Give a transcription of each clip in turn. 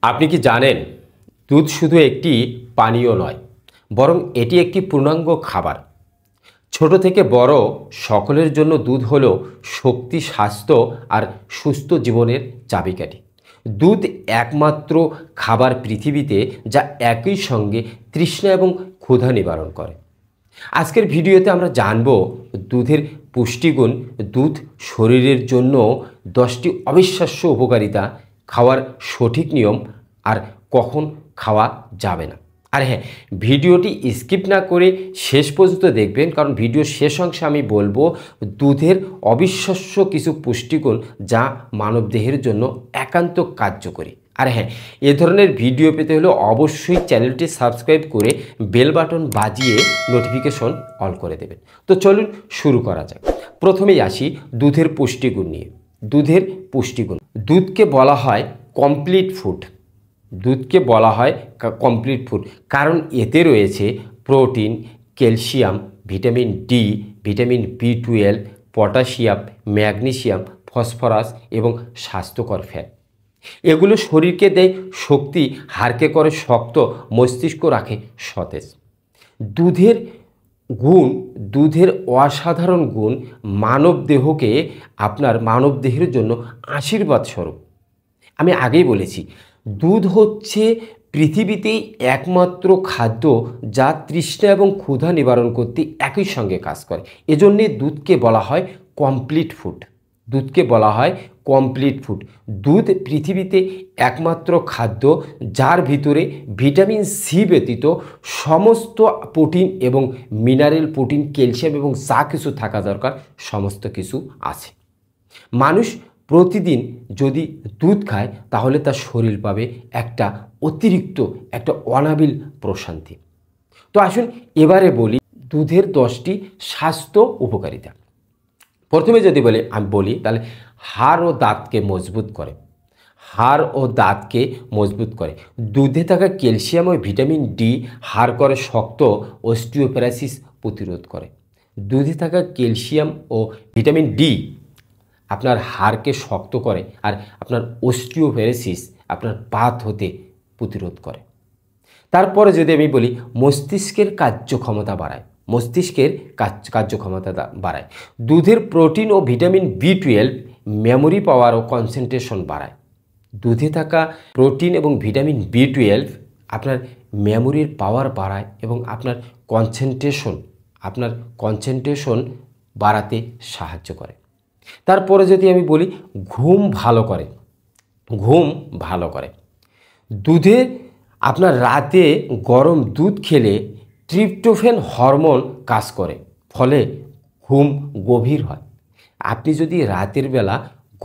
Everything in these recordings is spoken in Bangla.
আপনি কি জানেন দুধ শুধু একটি পানীয় নয়, বরং এটি একটি পূর্ণাঙ্গ খাবার। ছোট থেকে বড় সকলের জন্য দুধ হলো শক্তি, স্বাস্থ্য আর সুস্থ জীবনের চাবিকাঠি। দুধ একমাত্র খাবার পৃথিবীতে যা একই সঙ্গে তৃষ্ণা এবং ক্ষুধা নিবারণ করে। আজকের ভিডিওতে আমরা জানব দুধের পুষ্টিগুণ, দুধ শরীরের জন্য 10টি অবিশ্বাস্য উপকারিতা, খাওয়ার সঠিক নিয়ম আর কখন খাওয়া যাবে না। আর হ্যাঁ, ভিডিওটি স্কিপ না করে শেষ পর্যন্ত দেখবেন, কারণ ভিডিওর শেষ অংশে আমি বলবো দুধের অবিশ্বাস্য কিছু পুষ্টিগুণ যা মানবদেহের জন্য একান্ত কার্যকরী। আর হ্যাঁ, এ ধরনের ভিডিও পেতে হলে অবশ্যই চ্যানেলটি সাবস্ক্রাইব করে বেল বাটন বাজিয়ে নোটিফিকেশন অল করে দেবেন। তো চলুন শুরু করা যাক। প্রথমেই আসি দুধের পুষ্টিগুণ নিয়ে। দুধের পুষ্টিগুণ, দুধকে বলা হয় কমপ্লিট ফুড। দুধকে বলা হয় কমপ্লিট ফুড কারণ এতে রয়েছে protein, calcium, vitamin D, vitamin B12, potassium, magnesium, phosphorus এবং স্বাস্থ্যকর ফ্যাট। এগুলো শরীরকে দেয় শক্তি, হাড়কে করে শক্ত, মস্তিষ্ক রাখে সতেজ। দুধের গুণ, দুধের অসাধারণ গুণ মানবদেহকে, আপনার মানবদেহের জন্য আশীর্বাদ স্বরূপ। আমি আগেই বলেছি, দুধ হচ্ছে পৃথিবীতেই একমাত্র খাদ্য যা তৃষ্ণা এবং ক্ষুধা নিবারণ করতে একই সঙ্গে কাজ করে। এজন্যে দুধকে বলা হয় কমপ্লিট ফুড। দুধকে বলা হয় কমপ্লিট ফুড। দুধ পৃথিবীতে একমাত্র খাদ্য যার ভিতরে ভিটামিন সি ব্যতীত সমস্ত প্রোটিন এবং মিনারেল, প্রোটিন, ক্যালসিয়াম এবং যা কিছু থাকা দরকার সমস্ত কিছু আছে। মানুষ প্রতিদিন যদি দুধ খায় তাহলে তার শরীর পাবে একটা অতিরিক্ত, একটা অনাবিল প্রশান্তি। তো আসুন এবারে বলি দুধের 10টি স্বাস্থ্য উপকারিতা। প্রথমে যদি আমি বলি তাহলে হাড় ও দাঁতকে মজবুত করে। হাড় ও দাঁতকে মজবুত করে। দুধে থাকা ক্যালসিয়াম ও ভিটামিন ডি হাড় করে শক্ত, অস্টিওপোরোসিস প্রতিরোধ করে। দুধে থাকা ক্যালসিয়াম ও ভিটামিন ডি আপনার হাড়কে শক্ত করে আর আপনার অস্টিওপোরোসিস, আপনার বাত হতে প্রতিরোধ করে। তারপরে যদি আমি বলি মস্তিষ্কের কার্যক্ষমতা বাড়ায়। মস্তিষ্কের কার্যক্ষমতা বাড়ায়। দুধের প্রোটিন ও ভিটামিন B12 মেমোরি পাওয়ার ও কনসেন্ট্রেশন বাড়ায়। দুধে থাকা প্রোটিন এবং ভিটামিন B12 আপনার মেমোরির পাওয়ার বাড়ায় এবং আপনার কনসেন্ট্রেশন বাড়াতে সাহায্য করে। তারপরে যদি আমি বলি ঘুম ভালো করে। ঘুম ভালো করে। দুধে আপনার রাতে গরম দুধ খেলে ট্রিপটোফ্যান হরমোন কাজ করে, ফলে ঘুম গভীর হয়। আপনি যদি রাতের বেলা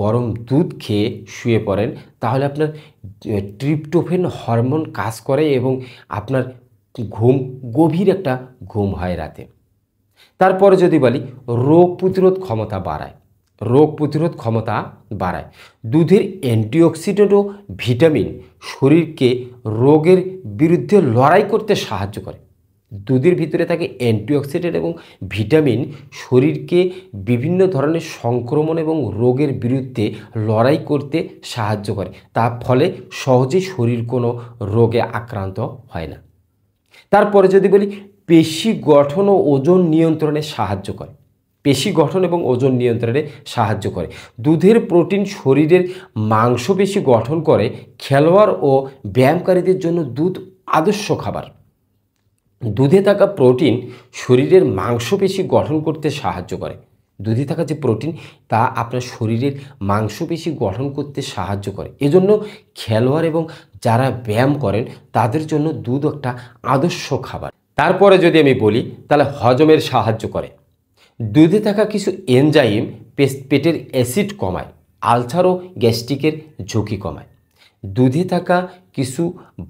গরম দুধ খেয়ে শুয়ে পড়েন তাহলে আপনার ট্রিপটোফ্যান হরমোন কাজ করে এবং আপনার ঘুম, গভীর একটা ঘুম হয় রাতে। তারপরে যদি বলি রোগ প্রতিরোধ ক্ষমতা বাড়ায়। রোগ প্রতিরোধ ক্ষমতা বাড়ায়। দুধের অ্যান্টিঅক্সিডেন্ট ও ভিটামিন শরীরকে রোগের বিরুদ্ধে লড়াই করতে সাহায্য করে। দুধের ভিতরে থাকে অ্যান্টিঅক্সিডেন্ট এবং ভিটামিন শরীরকে বিভিন্ন ধরনের সংক্রমণ এবং রোগের বিরুদ্ধে লড়াই করতে সাহায্য করে। তার ফলে সহজেই শরীর কোনো রোগে আক্রান্ত হয় না। তারপরে যদি বলি পেশি গঠন ও ওজন নিয়ন্ত্রণে সাহায্য করে। পেশি গঠন এবং ওজন নিয়ন্ত্রণে সাহায্য করে। দুধের প্রোটিন শরীরের মাংসপেশি গঠন করে। খেলোয়াড় ও ব্যায়ামকারীদের জন্য দুধ আদর্শ খাবার। দুধে থাকা প্রোটিন শরীরের মাংসপেশি গঠন করতে সাহায্য করে। দুধে থাকা যে প্রোটিন তা আপনার শরীরের মাংসপেশি গঠন করতে সাহায্য করে। এজন্য খেলোয়াড় এবং যারা ব্যায়াম করেন তাদের জন্য দুধ একটা আদর্শ খাবার। তারপরে যদি আমি বলি তাহলে হজমের সাহায্য করে। দুধে থাকা কিছু এনজাইম পেটের অ্যাসিড কমায়, আলসার ও গ্যাস্ট্রিকের ঝুঁকি কমায়। দুধে থাকা কিছু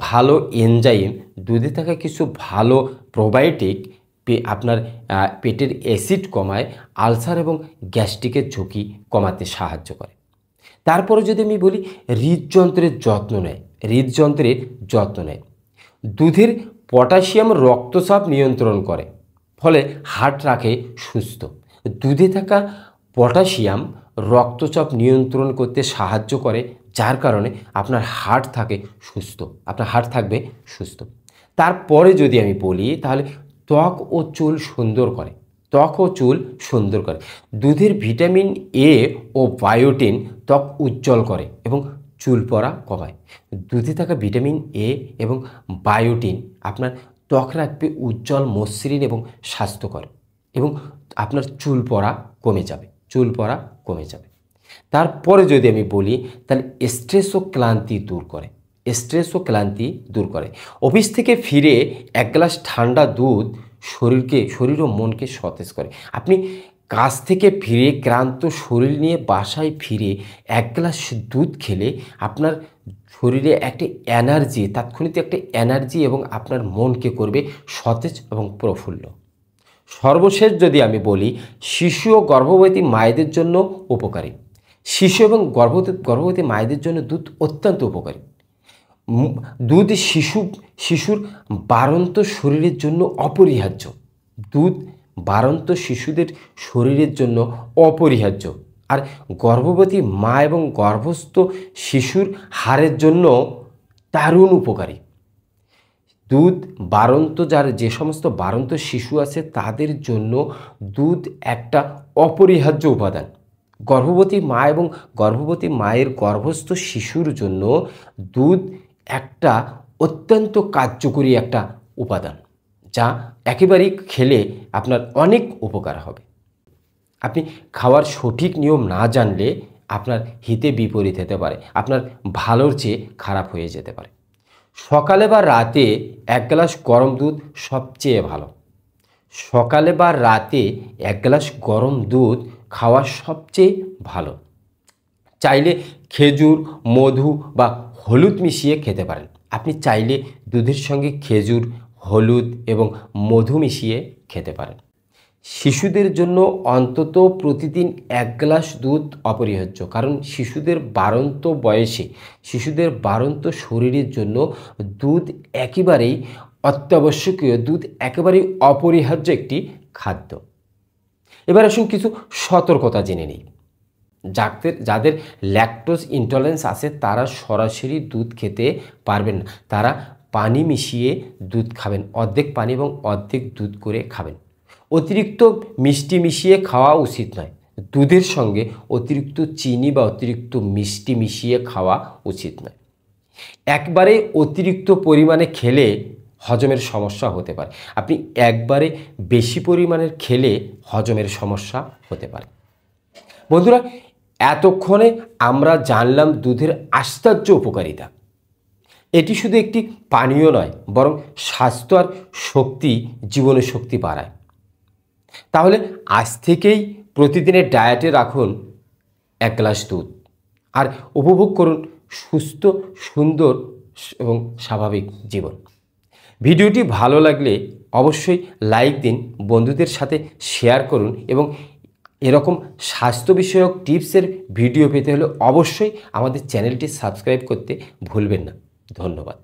ভালো এনজাইম, দুধে থাকা কিছু ভালো প্রোবায়োটিক আপনার পেটের অ্যাসিড কমায়, আলসার এবং গ্যাস্ট্রিকের ঝুঁকি কমাতে সাহায্য করে। তারপরে যদি আমি বলি হৃদযন্ত্রের যত্ন নেয়। হৃদযন্ত্রের যত্ন নেয়। দুধের পটাশিয়াম রক্তচাপ নিয়ন্ত্রণ করে, ফলে হার্ট রাখে সুস্থ। দুধে থাকা পটাশিয়াম রক্তচাপ নিয়ন্ত্রণ করতে সাহায্য করে, যার কারণে আপনার হার্ট থাকবে সুস্থ। তারপরে যদি আমি বলি তাহলে ত্বক ও চুল সুন্দর করে। দুধের ভিটামিন এ ও বায়োটিন ত্বক উজ্জ্বল করে এবং চুল পড়া কমায়। দুধে থাকা ভিটামিন এ এবং বায়োটিন আপনার ত্বক রাখবে উজ্জ্বল, মসৃণ এবং স্বাস্থ্যকর, এবং আপনার চুল পড়া কমে যাবে। তারপরে যদি আমি বলি তাহলে স্ট্রেস ও ক্লান্তি দূর করে। অফিস থেকে ফিরে এক গ্লাস ঠান্ডা দুধ শরীর ও মনকে সতেজ করে। আপনি কাজ থেকে ফিরে ক্লান্ত শরীর নিয়ে বাসায় ফিরে এক গ্লাস দুধ খেলে আপনার শরীরে তাৎক্ষণিক একটা এনার্জি এবং আপনার মনকে করবে সতেজ এবং প্রফুল্ল। সর্বশেষ যদি আমি বলি শিশু ও গর্ভবতী মায়েদের জন্য উপকারী। শিশু এবং গর্ভবতী মায়েদের জন্য দুধ অত্যন্ত উপকারী। দুধ শিশুর বাড়ন্ত শরীরের জন্য অপরিহার্য। শিশুদের শরীরের জন্য অপরিহার্য। আর গর্ভবতী মা এবং গর্ভস্থ শিশুর হাড়ের জন্য দারুণ উপকারী। দুধ যে সমস্ত বাড়ন্ত শিশু আছে তাদের জন্য দুধ একটা অপরিহার্য উপাদান। গর্ভবতী মা এবং গর্ভবতী মায়ের গর্ভস্থ শিশুর জন্য দুধ একটা অত্যন্ত কার্যকরী একটা উপাদান, যা একেবারেই খেলে আপনার অনেক উপকার হবে। আপনি খাওয়ার সঠিক নিয়ম না জানলে আপনার হিতে বিপরীত হতে পারে, আপনার ভালোর চেয়ে খারাপ হয়ে যেতে পারে। সকালে বা রাতে এক গ্লাস গরম দুধ সবচেয়ে ভালো। খাওয়া সবচেয়ে ভালো। চাইলে খেজুর, মধু বা হলুদ মিশিয়ে খেতে পারেন। আপনি চাইলে দুধের সঙ্গে খেজুর, হলুদ এবং মধু মিশিয়ে খেতে পারেন। শিশুদের জন্য অন্তত প্রতিদিন এক গ্লাস দুধ অপরিহার্য, কারণ শিশুদের বাড়ন্ত শরীরের জন্য দুধ একেবারেই অত্যাবশ্যকীয়, দুধ একেবারেই অপরিহার্য একটি খাদ্য। এবার আসুন কিছু সতর্কতা জেনে নিই। যাদের ল্যাকটোজ ইনটলারেন্স আছে তারা সরাসরি দুধ খেতে পারবেন না। তারা পানি মিশিয়ে দুধ খাবেন, অর্ধেক পানি এবং অর্ধেক দুধ করে খাবেন। অতিরিক্ত মিষ্টি মিশিয়ে খাওয়া উচিত নয়। দুধের সঙ্গে অতিরিক্ত চিনি বা অতিরিক্ত মিষ্টি মিশিয়ে খাওয়া উচিত নয়। একবারে অতিরিক্ত পরিমাণে খেলে হজমের সমস্যা হতে পারে। আপনি একবারে বেশি পরিমাণের খেলে হজমের সমস্যা হতে পারে। বন্ধুরা, এতক্ষণে আমরা জানলাম দুধের আশ্চর্য উপকারিতা। এটি শুধু একটি পানীয় নয়, বরং স্বাস্থ্য আর জীবনের শক্তি বাড়ায়। তাহলে আজ থেকেই প্রতিদিনের ডায়েটে রাখুন এক গ্লাস দুধ, আর উপভোগ করুন সুস্থ, সুন্দর এবং স্বাভাবিক জীবন। ভিডিওটি ভালো লাগলে অবশ্যই লাইক দিন, বন্ধুদের সাথে শেয়ার করুন, এবং এরকম স্বাস্থ্য বিষয়ক টিপসের ভিডিও পেতে হলে অবশ্যই আমাদের চ্যানেলটি সাবস্ক্রাইব করতে ভুলবেন না। ধন্যবাদ।